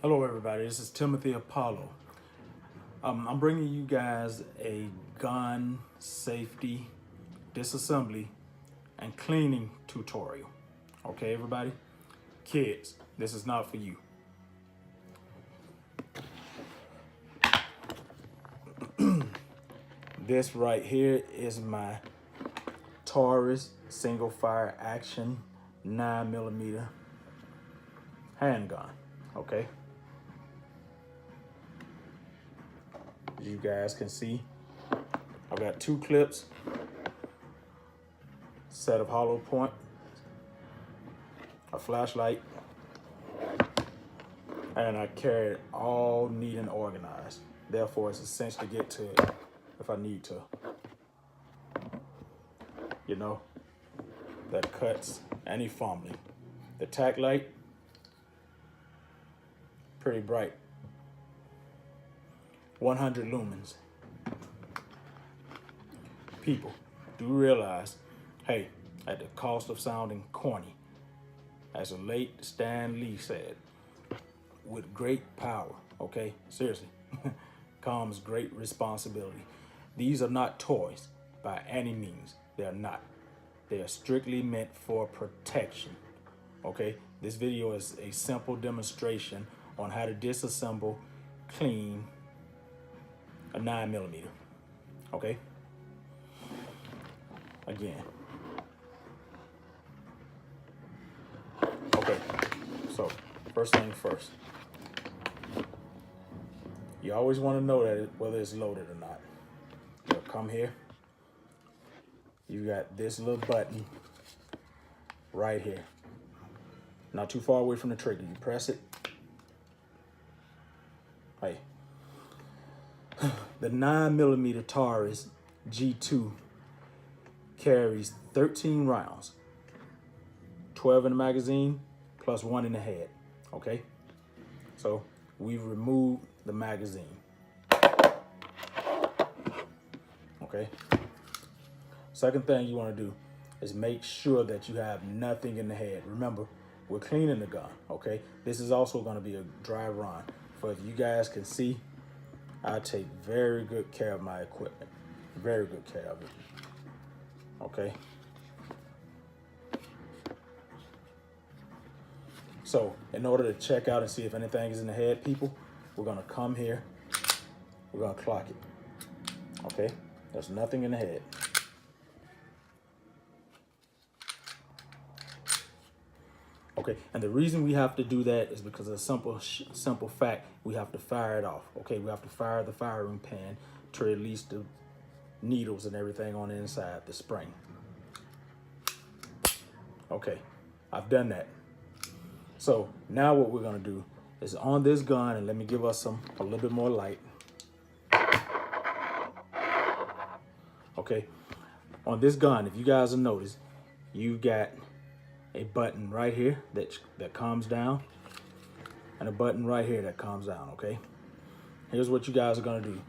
Hello everybody, this is Timothy Apollo. I'm bringing you guys a gun safety, disassembly, and cleaning tutorial. Okay everybody? Kids, this is not for you. This right here is my Taurus single fire action 9mm handgun, okay? As you guys can see, I've got 2 clips, set of hollow point, a flashlight, and I carry it all neat and organized. Therefore, it's essential to get to it if I need to. You know, that cuts any fumbling. The tack light, pretty bright. 100 lumens. People, do realize, hey, at the cost of sounding corny, as the late Stan Lee said, with great power, okay, seriously, comes great responsibility. These are not toys by any means. They are not. They are strictly meant for protection, okay? This video is a simple demonstration on how to disassemble, clean a 9mm, okay? Again. Okay, so first thing first. You always want to know that whether it's loaded or not. You'll come here. You got this little button right here. Not too far away from the trigger. You press it. Hey. The 9mm Taurus G2 carries 13 rounds, 12 in the magazine, plus 1 in the head, okay? So we've removed the magazine, okay? Second thing you want to do is make sure that you have nothing in the head. Remember, we're cleaning the gun, okay? This is also going to be a dry run. For if you guys can see, I take very good care of my equipment. Very good care of it, okay? So in order to check out and see if anything is in the head, people, we're going to come here. We're going to clock it, okay? There's nothing in the head. Okay, and the reason we have to do that is because of a simple fact. We have to fire it off, okay? We have to fire the firing pin to release the needles and everything on the inside, the spring. Okay, I've done that. So now what we're gonna do is on this gun, and let me give us a little bit more light. Okay, on this gun, if you guys will notice, you've got a button right here that comes down, and a button right here that comes down, okay? Here's what you guys are gonna do.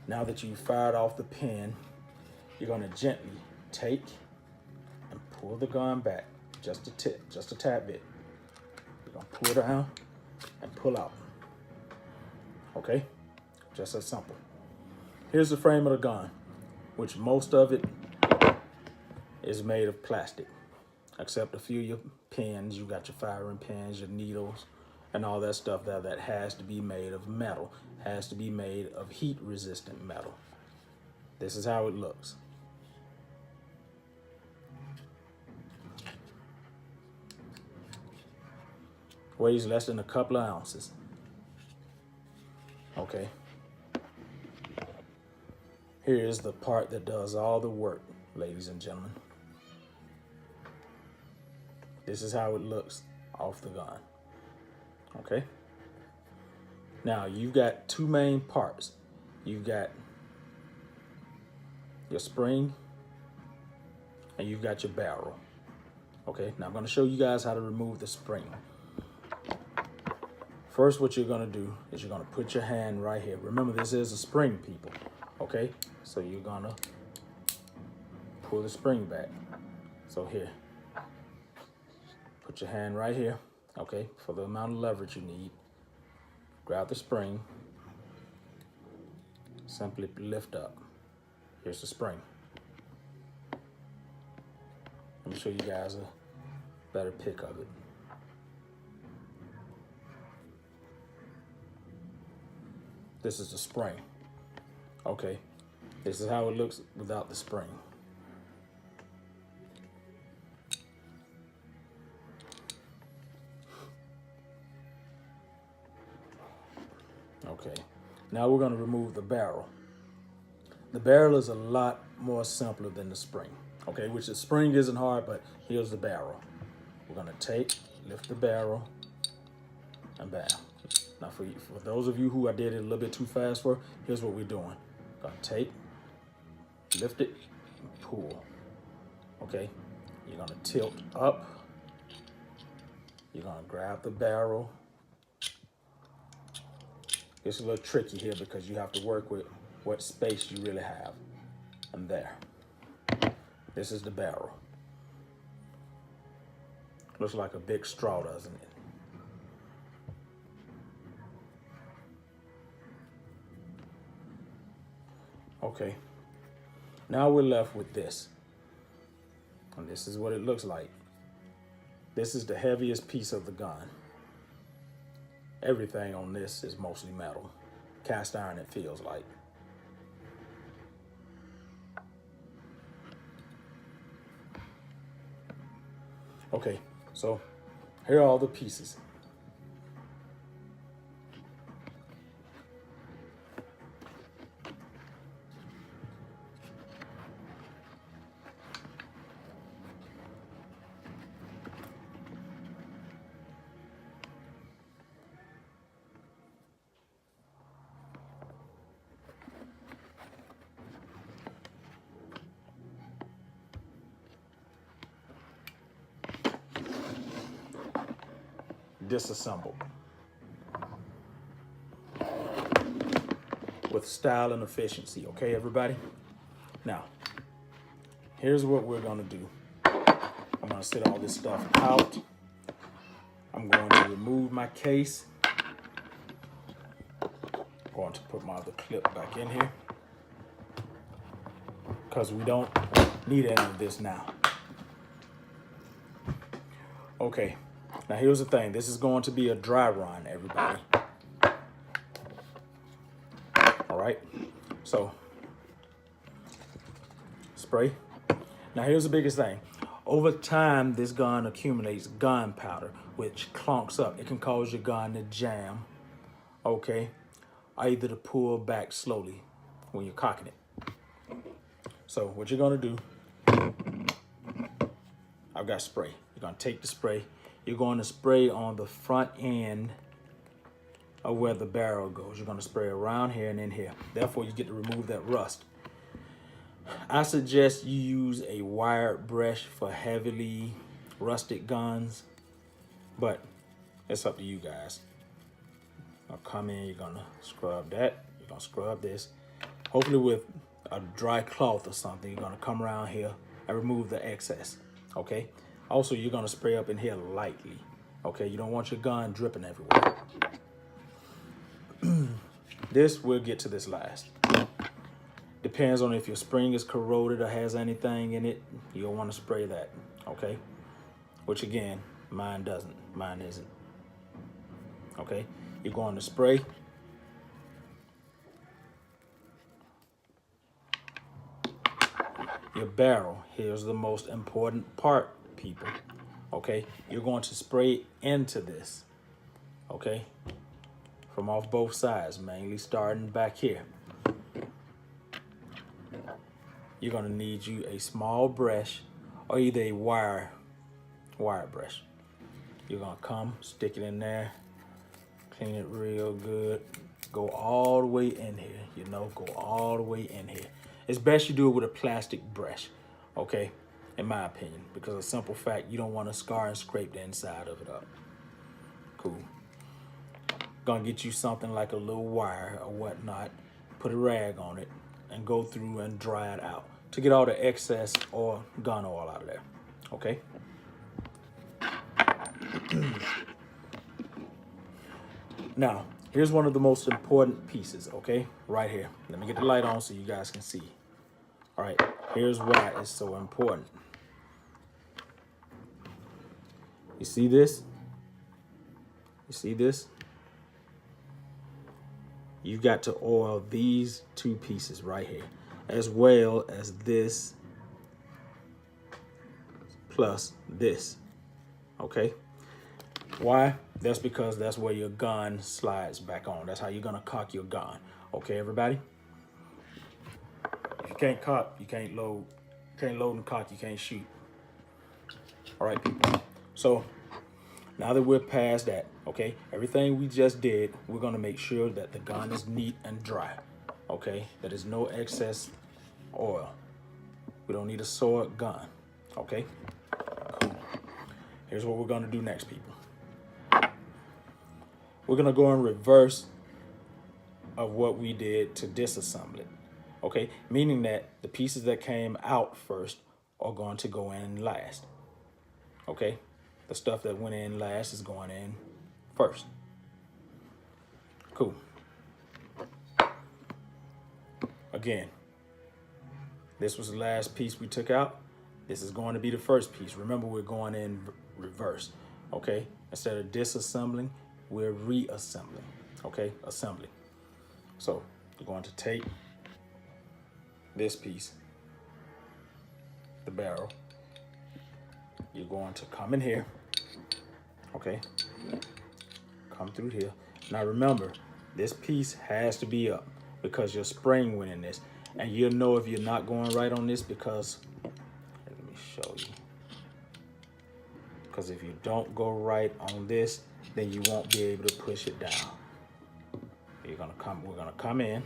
Now that you've fired off the pin, you're gonna gently take and pull the gun back, just a tad bit. You're gonna pull down and pull out, okay? Just as simple. Here's the frame of the gun, which most of it is made of plastic, except a few of your pins. You got your firing pins, your needles, and all that stuff that has to be made of metal, has to be made of heat-resistant metal. This is how it looks. Weighs less than a couple of ounces. Okay. Here is the part that does all the work, ladies and gentlemen. This is how it looks off the gun, okay? Now, you've got 2 main parts. You've got your spring, and you've got your barrel, okay? Now, I'm gonna show you guys how to remove the spring. First, what you're gonna do is you're gonna put your hand right here. Remember, this is a spring, people, okay? So you're gonna pull the spring back. So here. Put your hand right here, okay, for the amount of leverage you need. grab the spring, simply lift up. Here's the spring. Let me show you guys a better pic of it. This is the spring. Okay, this is how it looks without the spring. Okay, now we're going to remove the barrel. The barrel is a lot more simpler than the spring. Okay, which the spring isn't hard, but here's the barrel. We're going to lift the barrel, and bam. Now for those of you who I did it a little bit too fast for, here's what we're doing. Gonna lift it, and pull. Okay, you're gonna tilt up. You're gonna grab the barrel. It's a little tricky here because you have to work with what space you really have. And there. This is the barrel. Looks like a big straw, doesn't it? Okay, now we're left with this. And this is what it looks like. This is the heaviest piece of the gun. Everything on this is mostly metal. Cast iron, it feels like. Okay, so here are all the pieces. Disassembled with style and efficiency. Okay, everybody? Now, here's what we're going to do. I'm going to set all this stuff out. I'm going to remove my case. I'm going to put my other clip back in here because we don't need any of this now. Okay. Now here's the thing, this is going to be a dry run, everybody. All right, so spray. Now here's the biggest thing. Over time, this gun accumulates gunpowder, which clunks up. It can cause your gun to jam, okay? Or either to pull back slowly when you're cocking it. So what you're gonna do, I've got spray. You're gonna take the spray. You're going to spray on the front end of where the barrel goes. You're going to spray around here and in here. Therefore, you get to remove that rust. I suggest you use a wired brush for heavily rusted guns, but it's up to you guys. I'll come in, you're going to scrub that. You're going to scrub this. Hopefully with a dry cloth or something, you're going to come around here and remove the excess, okay? Also, you're gonna spray up in here lightly, okay? You don't want your gun dripping everywhere. We'll get to this last. Depends on if your spring is corroded or has anything in it. You'll wanna spray that, okay? Which again, mine doesn't, mine isn't. Okay, you're going to spray. Your barrel, here's the most important part, people. Okay, you're going to spray into this, okay, from off both sides, mainly starting back here. You're going to need you a small brush or either a wire brush. You're going to come, stick it in there, clean it real good, go all the way in here, you know, go all the way in here. It's best you do it with a plastic brush, okay, in my opinion, because of the simple fact you don't want to scar and scrape the inside of it up. Cool. Gonna get you something like a little wire or whatnot, put a rag on it, and go through and dry it out to get all the excess or gun oil out of there, okay? Now, Here's one of the most important pieces, okay? Right here. Let me get the light on so you guys can see. All right, here's why it's so important. You see this? You see this? You got to oil these two pieces right here, as well as this plus this, okay? Why? That's because that's where your gun slides back on. That's how you're gonna cock your gun. Okay, everybody? If you can't cock, you can't load. Can't load and cock, you can't shoot. All right, people. So now that we're past that, okay, everything we just did, we're gonna make sure that the gun is neat and dry, okay? That there's no excess oil. We don't need a soiled gun, okay? Cool. Here's what we're gonna do next, people. We're gonna go in reverse of what we did to disassemble it, okay? Meaning that the pieces that came out first are going to go in last, okay? The stuff that went in last is going in first. Cool. Again, this was the last piece we took out. This is going to be the first piece. Remember, we're going in reverse, okay? Instead of disassembling, we're reassembling, okay? Assembly. So we're going to take this piece, the barrel. You're going to come in here, okay? Come through here. Now remember, this piece has to be up because your spring went in this. And you'll know if you're not going right on this because, let me show you. Because if you don't go right on this, then you won't be able to push it down. We're gonna come in,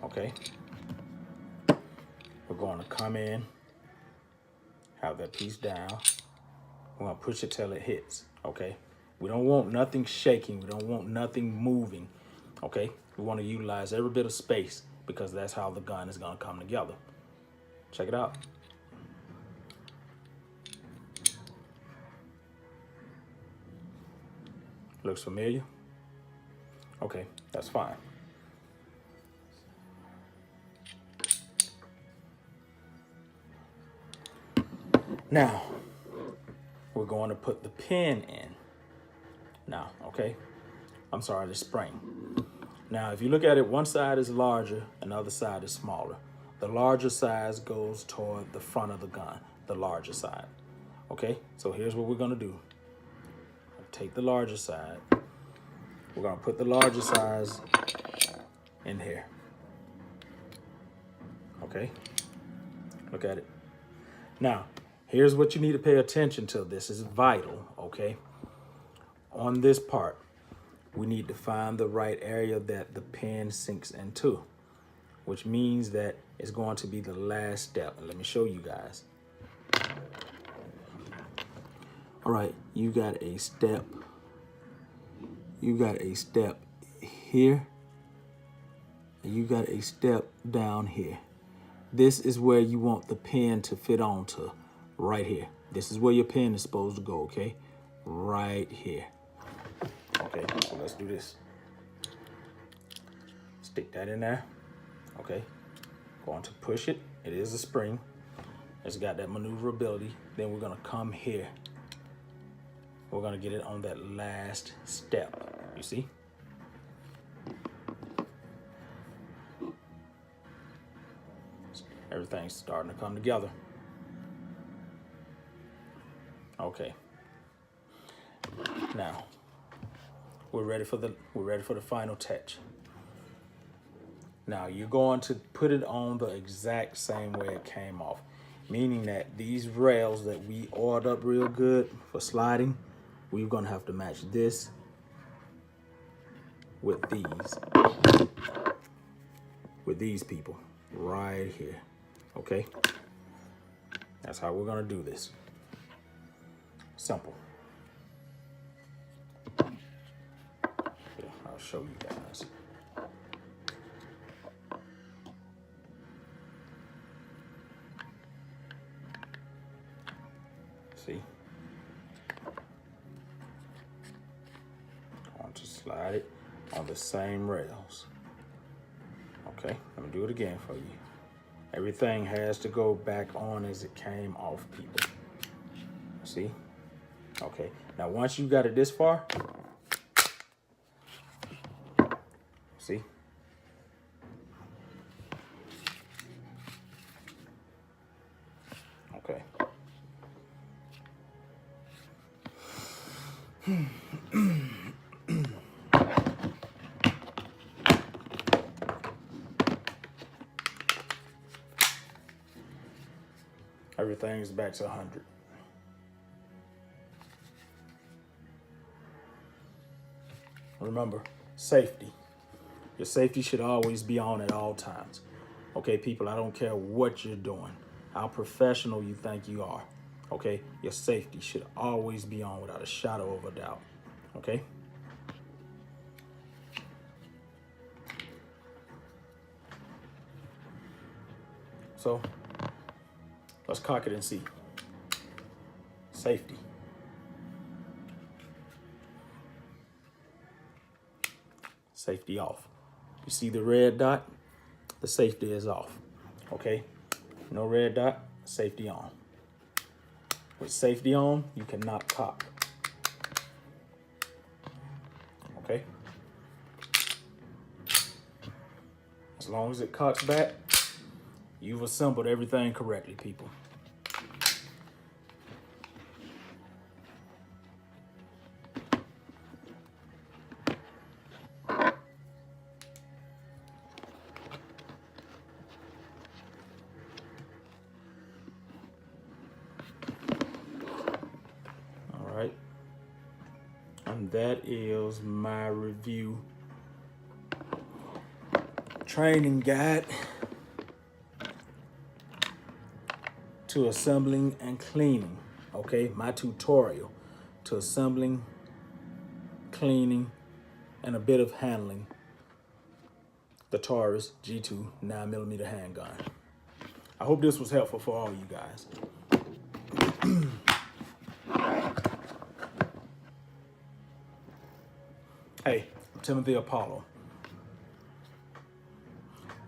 okay? We're going to come in, have that piece down. We're gonna push it till it hits, okay? We don't want nothing shaking. We don't want nothing moving, okay? We want to utilize every bit of space because that's how the gun is gonna come together. Check it out. Looks familiar? Okay, that's fine. Now, we're going to put the pin in. Now, okay? I'm sorry, the spring. Now, if you look at it, one side is larger and the other side is smaller. The larger size goes toward the front of the gun, the larger side. Okay, so here's what we're gonna do. Take the larger side. We're gonna put the larger size in here. Okay, look at it. Now, here's what you need to pay attention to. This is vital, okay? On this part, we need to find the right area that the pin sinks into, which means that it's going to be the last step. And let me show you guys. All right, you got a step. You got a step here. And you got a step down here. This is where you want the pin to fit onto, right here. This is where your pin is supposed to go, okay? Right here. Okay, so let's do this. Stick that in there, okay? Going to push it. It is a spring. It's got that maneuverability. Then we're gonna come here. We're gonna get it on that last step, you see? Everything's starting to come together. Okay. Now, we're ready for the final touch. Now, you're going to put it on the exact same way it came off, meaning that these rails that we oiled up real good for sliding, we're gonna have to match this with these people right here, okay? That's how we're gonna do this. Simple. I'll show you guys. See? Going to slide it. on the same rails. Okay, let me do it again for you. Everything has to go back on as it came off, people. See? Okay, now once you got it this far, see? Okay. Everything's back to 100. Remember, safety. Your safety should always be on at all times. Okay, people, I don't care what you're doing, how professional you think you are. Okay, your safety should always be on without a shadow of a doubt. Okay? So, let's cock it and see. Safety. Safety off. You see the red dot? The safety is off. Okay? No red dot, safety on. With safety on, you cannot cock. Okay? As long as it cocks back, you've assembled everything correctly, people. All right. And that is my review training guide to assembling and cleaning. Okay, my tutorial to assembling, cleaning, and a bit of handling the Taurus G2 9mm handgun. I hope this was helpful for all you guys. Hey, I'm Timothy Apollo.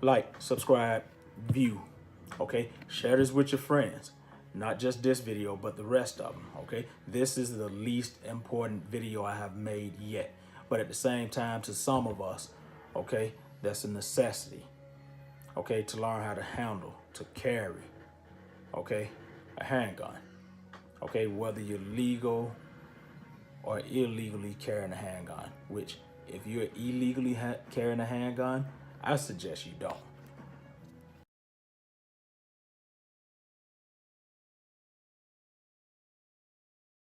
Like, subscribe, view, okay? Share this with your friends. Not just this video, but the rest of them, okay? This is the least important video I have made yet. But at the same time, to some of us, okay, that's a necessity, okay, to learn how to handle, to carry, okay, a handgun, okay, whether you're legal or illegally carrying a handgun, which if you're illegally carrying a handgun, I suggest you don't.